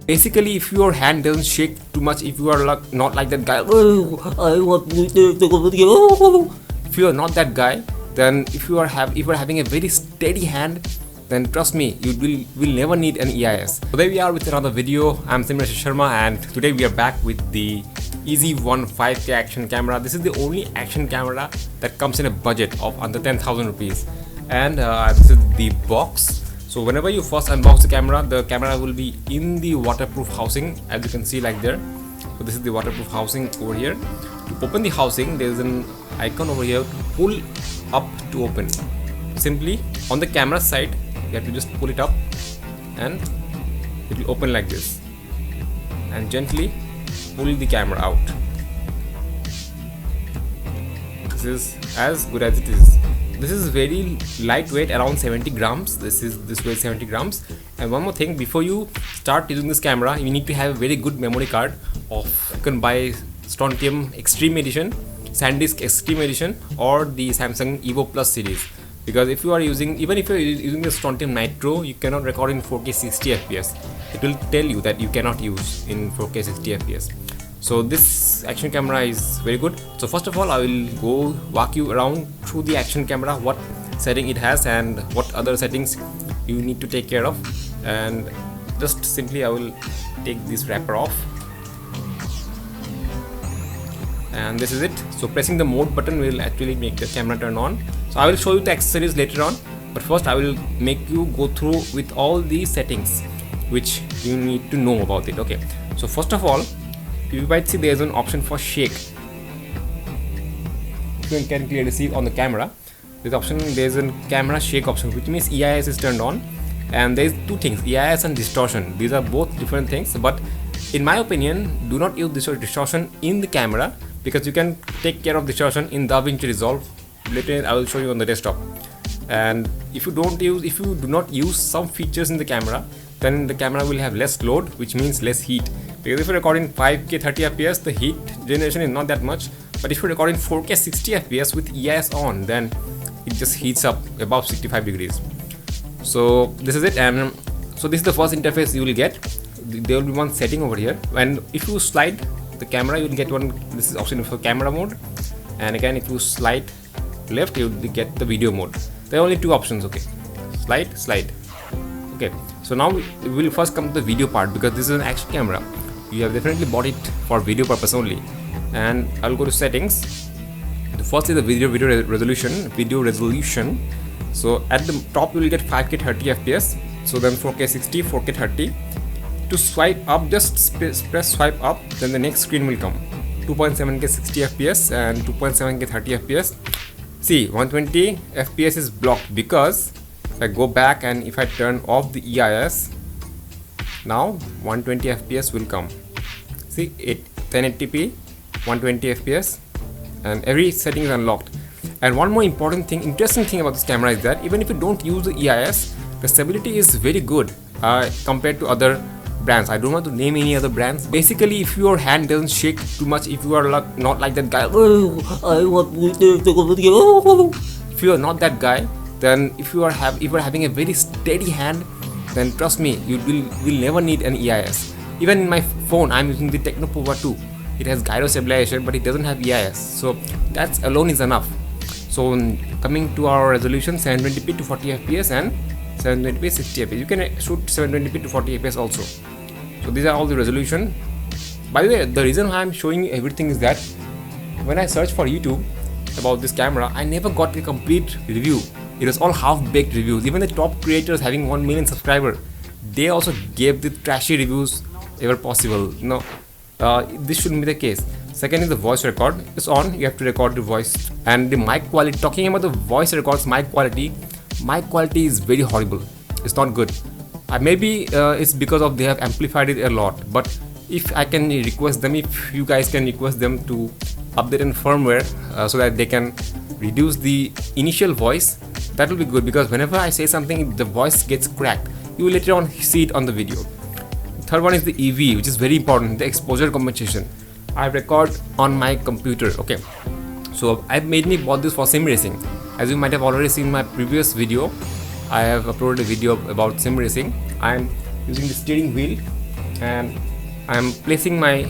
Basically, if your hand doesn't shake too much, if you are not like that guy, I want to take a video. If you are not that guy, then if you are having a very steady hand, then trust me, you will never need an EIS. Today we are with another video. I'm Simran Sharma, and today we are back with the IZI One 5K action camera. This is the only action camera that comes in a budget of under 10,000 rupees, and this is the box. So whenever you first unbox the camera will be in the waterproof housing, as you can see like there. So this is the waterproof housing over here. To open the housing, there is an icon over here to pull up to open. Simply on the camera side, you have to just pull it up and it will open like this, and gently pull the camera out. This is as good as it is. This is very lightweight, around 70 grams. This weighs 70 grams. And one more thing, before you start using this camera, you need to have a very good memory card. You can buy Strontium Extreme Edition, SanDisk Extreme Edition, or the Samsung Evo Plus series. Because if you are using, even if you are using the Strontium Nitro, you cannot record in 4K 60 FPS. It will tell you that you cannot use in 4K 60 FPS. So this action camera is very good. So first of all, I will go walk you around through the action camera, what setting it has and what other settings you need to take care of. And just simply I will take this wrapper off, and this is it. So pressing the mode button will actually make the camera turn on. So I will show you the accessories later on, but first I will make you go through with all the settings which you need to know about it. Okay, so first of all, you might see there is an option for shake. You can clearly see on the camera this option. There is a camera shake option, which means EIS is turned on, and there is two things, EIS and distortion. These are both different things, but in my opinion, do not use distortion in the camera, because you can take care of distortion in DaVinci Resolve. Later I will show you on the desktop. And if you do not use some features in the camera, then the camera will have less load, which means less heat. Because if you're recording 5K 30 FPS, the heat generation is not that much. But if you're recording 4K 60 FPS with EIS on, then it just heats up above 65 degrees. So this is it. And so this is the first interface you will get. There will be one setting over here, and if you slide the camera, you will get one. This is option for camera mode, and again if you slide left, you will get the video mode. There are only two options. Okay, slide. Okay, so now we will first come to the video part, because this is an action camera. You have definitely bought it for video purpose only. And I'll go to settings. The first is the video resolution. So at the top you will get 5K 30 FPS. So then 4K 60, 4K 30. To swipe up, just press swipe up, then the next screen will come. 2.7K 60 FPS and 2.7K 30 FPS. See, 120 FPS is blocked, because if I go back and if I turn off the EIS, now 120 FPS will come. See, 1080p, 120 FPS, and every setting is unlocked. And one more interesting thing about this camera is that even if you don't use the EIS, the stability is very good compared to other brands. I don't want to name any other brands. Basically, if your hand doesn't shake too much, if you are not like that guy, I want to take a video. If you are not that guy, then if you are having a very steady hand, then trust me, you will never need an EIS. Even in my phone, I'm using the Technopova 2. It has gyro stabilization, but it doesn't have EIS. So that alone is enough. So coming to our resolution, 720p to 40 FPS and 720p 60 fps. You can shoot 720p to 40 fps also. So these are all the resolution. By the way, the reason why I'm showing you everything is that when I searched for YouTube about this camera, I never got a complete review. It was all half-baked reviews. Even the top creators having 1 million subscribers, they also gave the trashy reviews ever possible. No, this shouldn't be the case. Second is the voice record. It's on. You have to record the voice. And the mic quality. Talking about the voice records, mic quality is very horrible. It's not good. Maybe it's because of they have amplified it a lot. But if I can request them, if you guys can request them to update in firmware so that they can reduce the initial voice, that will be good, because whenever I say something, the voice gets cracked. You will later on see it on the video. Third one is the EV, which is very important, the exposure compensation. I record on my computer. Okay, so I mainly bought this for sim racing. As you might have already seen my previous video, I have uploaded a video about sim racing. I am using the steering wheel and I am placing my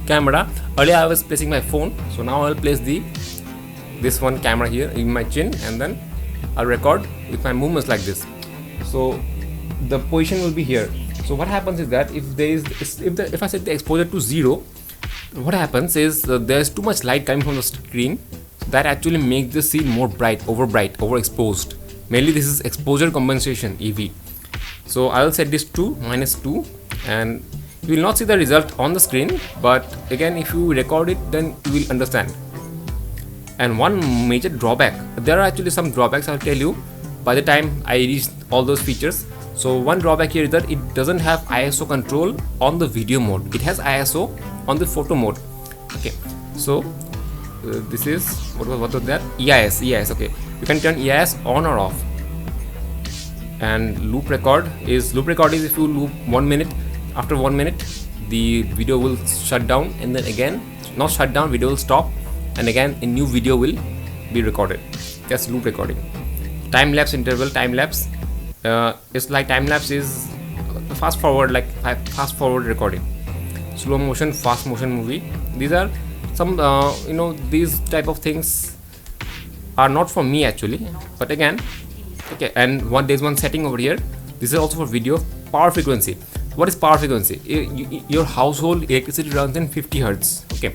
camera. Earlier I was placing my phone, so now I'll place this one camera here in my chin, and then I'll record with my movements like this. So the position will be here. So what happens is that if I set the exposure to 0, what happens is there's too much light coming from the screen that actually makes the scene more overexposed. Mainly this is exposure compensation, EV. So I will set this to -2, and you will not see the result on the screen, but again if you record it, then you will understand. And one major drawback, there are actually some drawbacks I'll tell you by the time I reach all those features. So one drawback here is that it doesn't have ISO control on the video mode. It has ISO on the photo mode. Okay, so this is what was that? EIS. Okay, you can turn EIS on or off. And loop record is if you loop 1 minute, after 1 minute the video will shut down, and then again, not shut down, video will stop, and again a new video will be recorded. That's loop recording. Time lapse interval, it's like time lapse is fast forward recording. Slow motion, fast motion movie. These are some these type of things are not for me actually, but again, okay. And there's one setting over here. This is also for video. Power frequency. What is power frequency? Your household electricity runs in 50 Hertz. Okay,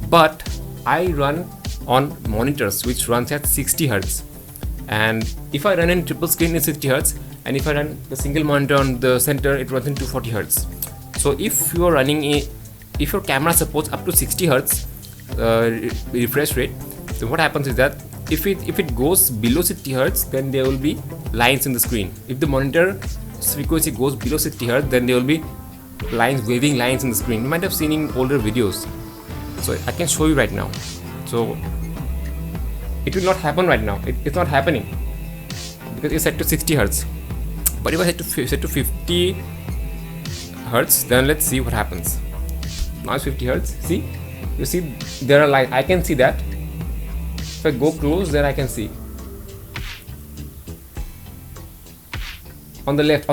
but I run on monitors which runs at 60 Hertz, and if I run in triple screen in 60 Hertz, and if I run the single monitor on the center, it runs in 240 Hertz. So if you are running if your camera supports up to 60 Hertz refresh rate, then what happens is that if it goes below 60 Hertz, then there will be lines in the screen. If the monitor frequency goes below 60 Hertz, then there will be waving lines in the screen. You might have seen in older videos. So I can show you right now. So it will not happen right now. It's not happening because it's set to 60 Hertz. But if I set to 50 Hertz, then let's see what happens. Now it's 50 Hertz. See, you see there are lines. I can see that. If I go close, then I can see. On the left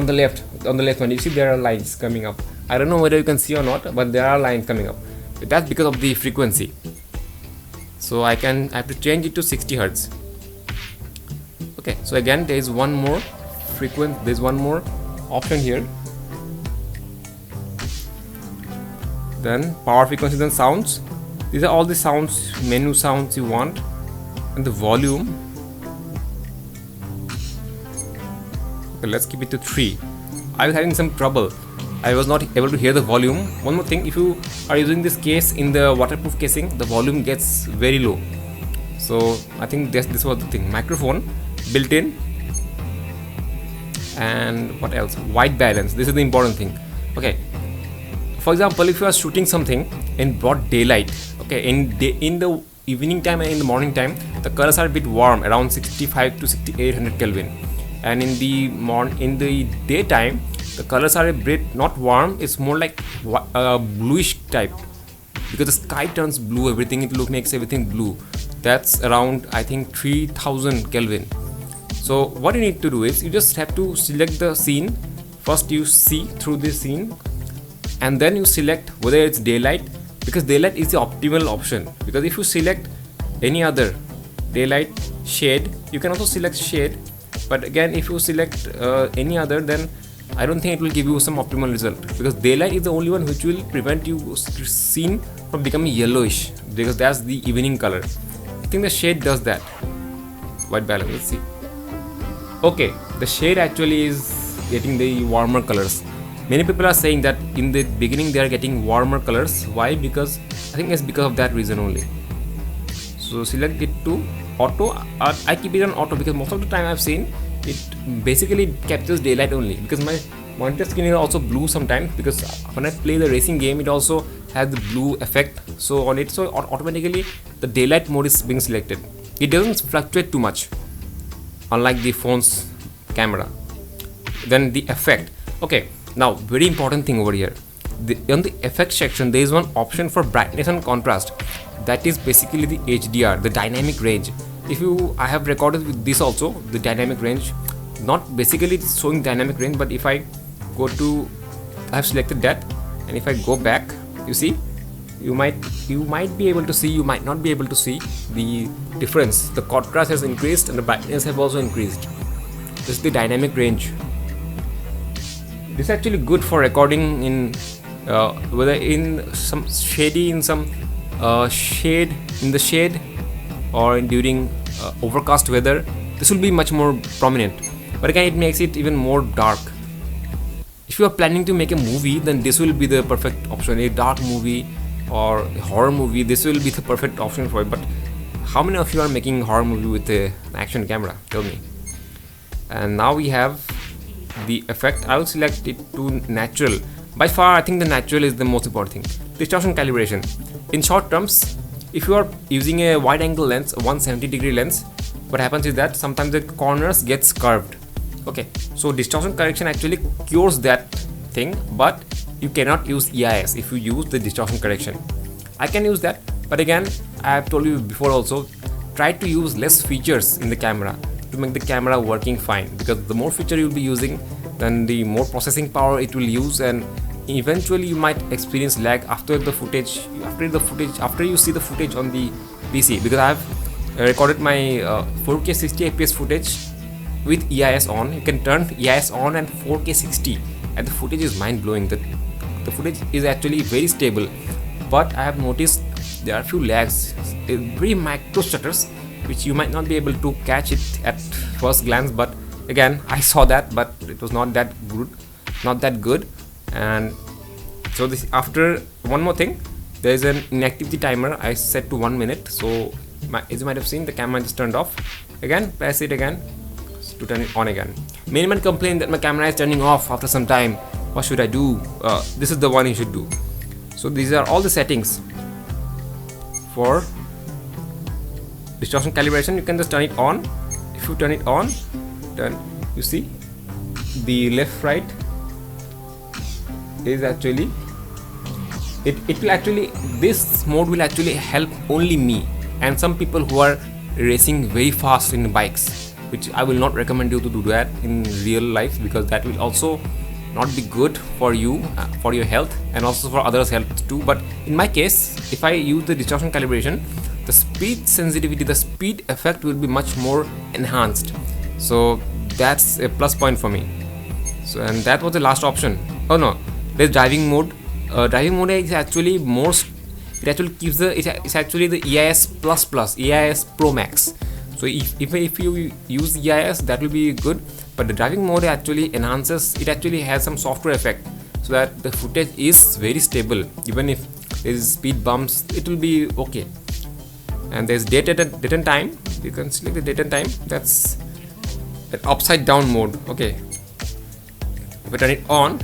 one, you see there are lines coming up. I don't know whether you can see or not, but there are lines coming up. That's because of the frequency. So I have to change it to 60 Hertz. Okay, so again there is one more there's one more option here. Then power frequency, then sounds. These are all the sounds, menu sounds you want, and the volume. Okay, let's keep it to 3. I was having some trouble. I was not able to hear the volume. One more thing, if you are using this case in the waterproof casing, the volume gets very low. So I think this was the thing. Microphone built in, and what else? White balance. This is the important thing. Okay, for example, if you are shooting something in broad daylight, okay, in the evening time and in the morning time, the colors are a bit warm, around 65 to 6800 Kelvin, and in the daytime the colors are a bit not warm, it's more like bluish type, because the sky turns blue, makes everything blue. That's around, I think, 3000 Kelvin. So what you need to do is you just have to select the scene. First you see through this scene, and then you select whether it's daylight, because daylight is the optimal option. Because if you select any other daylight, shade, you can also select shade, but again if you select any other, then I don't think it will give you some optimal result, because daylight is the only one which will prevent you scene from becoming yellowish, because that's the evening color. I think the shade does that. White balance, let's see. Okay, the shade actually is getting the warmer colors. Many people are saying that in the beginning they are getting warmer colors. Why? Because I think it's because of that reason only. So select it to auto. I keep it on auto because most of the time I've seen it basically captures daylight only, because my monitor screen is also blue sometimes, because when I play the racing game it also has the blue effect on it, so automatically the daylight mode is being selected. It doesn't fluctuate too much, unlike the phone's camera. Then the effect. Okay, now very important thing over here, on the effect section there is one option for brightness and contrast. That is basically the HDR, the dynamic range. I have recorded with this also, the dynamic range, not basically showing dynamic range, but if I go to, I have selected that, and if I go back, you see, you might be able to see, you might not be able to see the difference. The contrast has increased and the brightness have also increased. This is the dynamic range. This is actually good for recording in whether in some shady, in some shade, in the shade, or during overcast weather. This will be much more prominent, but again it makes it even more dark. If you are planning to make a movie, then this will be the perfect option. A dark movie or a horror movie, this will be the perfect option for it. But how many of you are making a horror movie with an action camera? Tell me. And now we have the effect. I will select it to natural. By far, I think the natural is the most important thing. Distortion calibration. In short terms, if you are using a wide angle lens, a 170-degree lens, what happens is that sometimes the corners gets curved. Okay, so distortion correction actually cures that thing, but you cannot use EIS if you use the distortion correction. I can use that, but again, I have told you before also, try to use less features in the camera to make the camera working fine, because the more feature you'll be using, then the more processing power it will use, and eventually you might experience lag after you see the footage on the PC. Because I have recorded my 4K 60fps footage with EIS on. You can turn EIS on and 4K 60, and the footage is mind-blowing. The footage is actually very stable, but I have noticed there are a few lags, very micro stutters, which you might not be able to catch it at first glance. But again, I saw that, but it was not that good. And so this, after one more thing, there is an inactivity timer I set to 1 minute. So as you might have seen, the camera just turned off. Again, press it again to turn it on again. Many men complain that my camera is turning off after some time. What should I do? This is the one you should do. So these are all the settings for distortion calibration. You can just turn it on. If you turn it on, then you see the left right is actually it will actually, this mode will actually help only me and some people who are racing very fast in bikes, which I will not recommend you to do that in real life, because that will also not be good for you, for your health, and also for others' health too. But in my case, if I use the distortion calibration, the speed sensitivity, the speed effect will be much more enhanced. So that's a plus point for me. So, and that was the last option. Oh no, there's driving mode. Driving mode is actually most, it actually keeps the, it's actually the EIS EIS Pro Max. So if you use EIS, that will be good, but the driving mode actually enhances, it actually has some software effect so that the footage is very stable. Even if there is speed bumps, it will be okay. And there's date and time. You can select the date and time. That's an upside down mode. Okay, if I turn it on,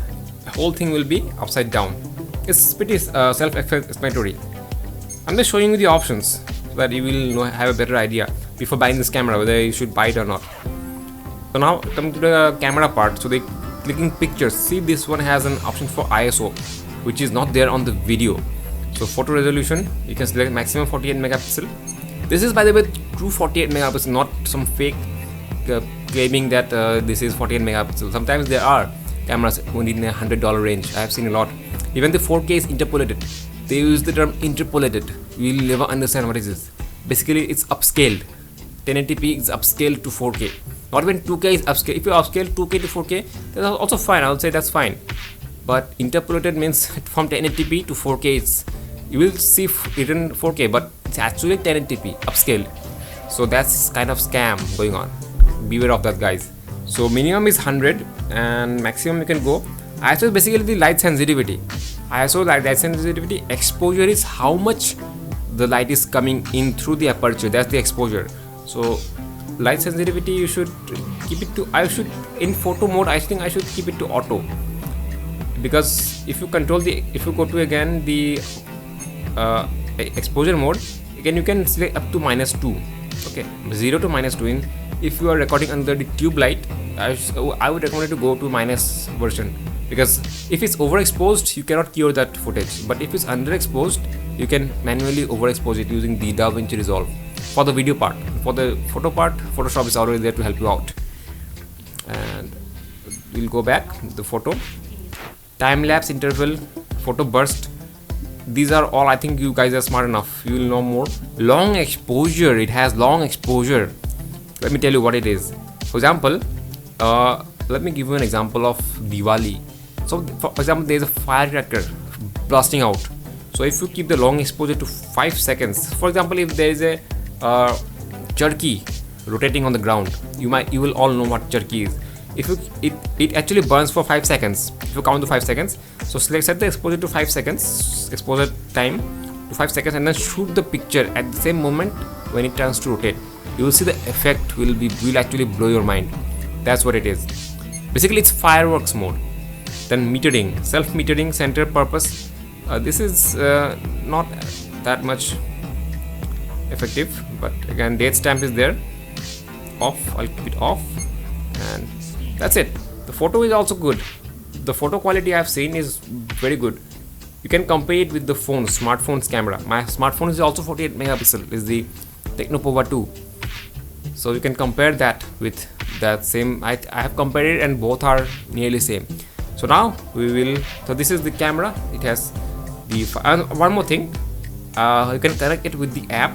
the whole thing will be upside down. It's pretty self-explanatory. I'm just showing you the options so that you will have a better idea before buying this camera, whether you should buy it or not. So now come to the camera part. So clicking pictures, see this one has an option for ISO, which is not there on the video. So photo resolution, you can select maximum 48 megapixel. This is, by the way, true 48 megapixel, not some fake claiming that this is 48 megapixel. Sometimes there are cameras only in $100 range. I have seen a lot. Even the 4K is interpolated. They use the term interpolated. You will never understand what it is. Basically, it's upscaled. 1080p is upscaled to 4K. Not even 2K is upscaled. If you upscale 2K to 4K, that's also fine. I would say that's fine. But interpolated means from 1080p to 4K, you will see written 4K, but it's actually 1080p upscaled. So that's kind of scam going on. Beware of that, guys. So minimum is 100 and maximum you can go. ISO is basically the light sensitivity. ISO light sensitivity. Exposure is how much the light is coming in through the aperture. That's the exposure. So light sensitivity, you should keep it to, in photo mode, I think I should keep it to auto, because if you control if you go to again the exposure mode, again you can select up to -2. Okay, 0 to -2. If you are recording under the tube light, I would recommend you to go to minus version, because if it's overexposed, you cannot cure that footage. But if it's underexposed, you can manually overexpose it using the DaVinci Resolve for the video part. For the photo part, Photoshop is already there to help you out. And we'll go back the photo. Time lapse interval photo burst. These are all, I think you guys are smart enough, you will know more. Long exposure, it has long exposure. Let me tell you what it is. For example, let me give you an example of Diwali. So for example, there is a firecracker blasting out. So if you keep the long exposure to 5 seconds, for example, if there is a jerky rotating on the ground, you will all know what jerky is. If you, it actually burns for 5 seconds. If you count to 5 seconds, so set the exposure to 5 seconds, exposure time to 5 seconds, and then shoot the picture at the same moment when it turns to rotate. You will see the effect will actually blow your mind. That's what it is. Basically, it's fireworks mode. Then metering, self-metering, center purpose. This is not that much effective, but again, date stamp is there. Off, I'll keep it off, and that's it. The photo is also good. The photo quality I've seen is very good. You can compare it with the smartphone's camera. My smartphone is also 48 megapixel, is the Technopova 2. So you can compare that with that same. I have compared it and both are nearly same. So now so this is the camera. It has one more thing, you can connect it with the app,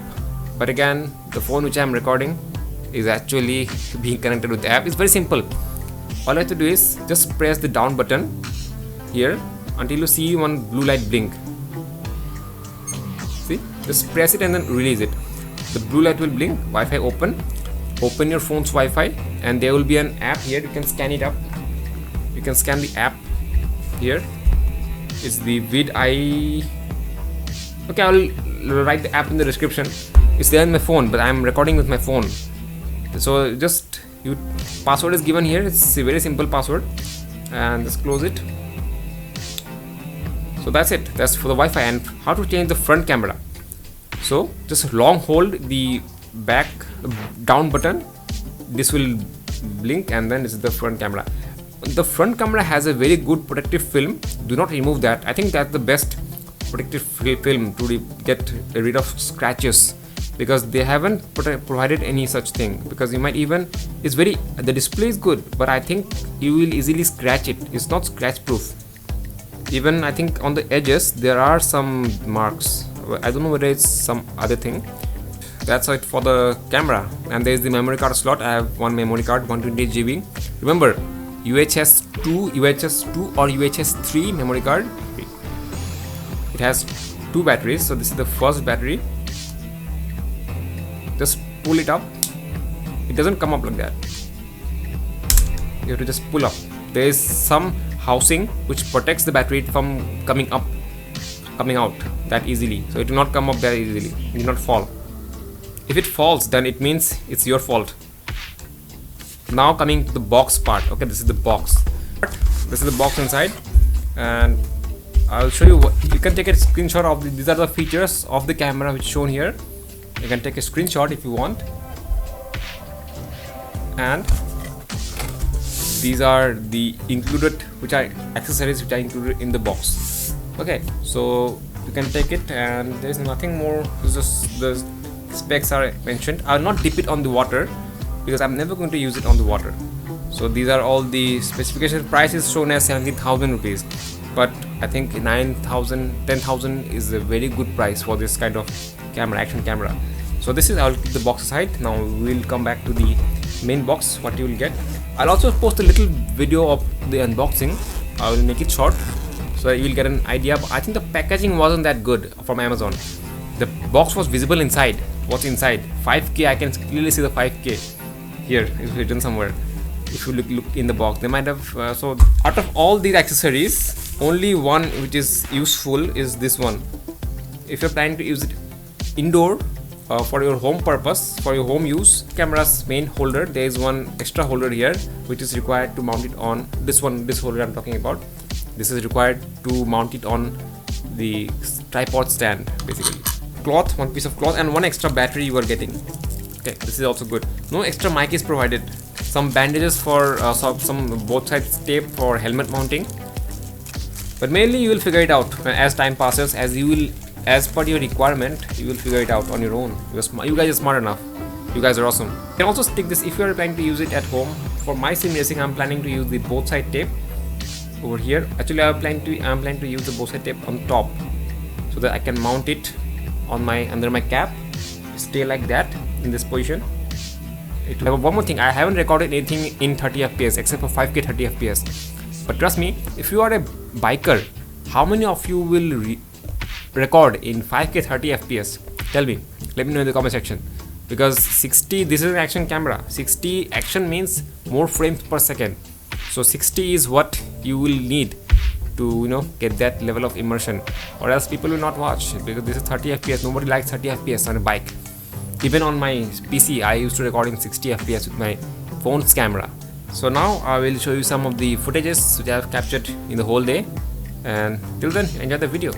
but again, the phone which I am recording is actually being connected with the app. It's very simple. All I have to do is just press the down button here until you see one blue light blink. See, just press it and then release it. The blue light will blink. Wi-Fi open your phone's Wi-Fi, and there will be an app here. You can scan it up. You can scan the app here. It's the VidI. Okay, I'll write the app in the description. It's there in my phone, but I'm recording with my phone. So just password is given here. It's a very simple password, and just close it. So that's it. That's for the Wi-Fi. And how to change the front camera. So just long hold the back down button. This will blink, and then this is the front camera. The front camera has a very good protective film. Do not remove that. I think that's the best protective film to get rid of scratches, because they haven't provided any such thing. Because you might even, the display is good, but I think you will easily scratch it. It's not scratch proof. Even I think on the edges there are some marks. I don't know whether it's some other thing. That's it for the camera. And there is the memory card slot. I have one memory card, 128 GB. Remember, UHS 2 or UHS 3 memory card. It has 2 batteries. So this is the first battery. Just pull it up. It doesn't come up like that. You have to just pull up. There is some housing which protects the battery from coming out that easily. So it will not come up that easily. It will not fall. If it falls, then it means it's your fault. Now coming to the box part. Okay, this is the box. This is the box inside, and I'll show you what you can take a screenshot of. These are the features of the camera which is shown here. You can take a screenshot if you want, and these are the included accessories which are included in the box. Okay, so you can take it, and there is nothing more. It's just the specs are mentioned. I'll not dip it on the water because I'm never going to use it on the water. So these are all the specification. Price is shown as 70,000 rupees, but I think 9,000, 10,000 is a very good price for this kind of camera, action camera. So this is, I'll keep the box aside. Now we'll come back to the main box, what you will get. I'll also post a little video of the unboxing. I will make it short so you will get an idea. But I think the packaging wasn't that good from Amazon. The box was visible inside. What's inside? 5K. I can clearly see the 5K here. It's written somewhere. If you look in the box, they might have. So out of all these accessories, only one which is useful is this one. If you're planning to use it indoor for your home purpose, for your home use, camera's main holder, there is one extra holder here which is required to mount it on this holder I'm talking about. This is required to mount it on the tripod stand, basically. Cloth, one piece of cloth, and one extra battery you are getting. Okay, this is also good. No extra mic is provided. Some bandages for some both sides tape for helmet mounting. But mainly you will figure it out as time passes. As per your requirement, you will figure it out on your own. You guys are smart enough. You guys are awesome. You can also stick this if you are planning to use it at home. For my sim racing, I'm planning to use the both side tape. over here. Actually, I'm planning to use the bow side tape on top so that I can mount it on under my cap. Stay like that in this position. One more thing, I haven't recorded anything in 30 fps except for 5K 30 fps. But trust me, if you are a biker, how many of you will record in 5K 30 fps? Tell me, let me know in the comment section. Because 60, this is an action camera. 60 action means more frames per second. So 60 is what you will need to get that level of immersion, or else people will not watch, because this is 30 fps. Nobody likes 30 fps on a bike. Even on my PC, I used to record in 60 fps with my phone's camera. So now I will show you some of the footages which I have captured in the whole day, and till then, enjoy the video.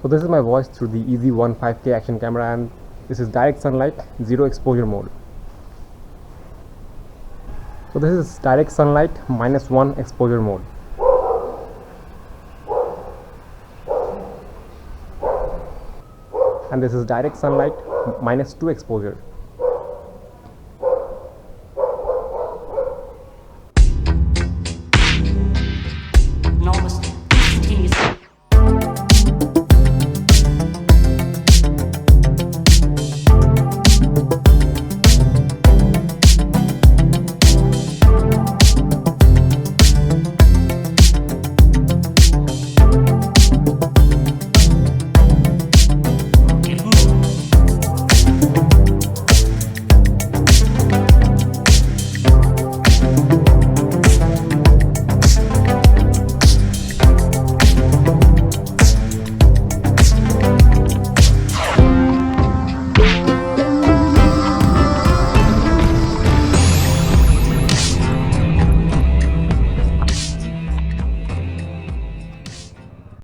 So this is my voice through the IZI One 5K action camera, and this is direct sunlight, zero exposure mode. So this is direct sunlight -1 exposure mode. And this is direct sunlight -2 exposure.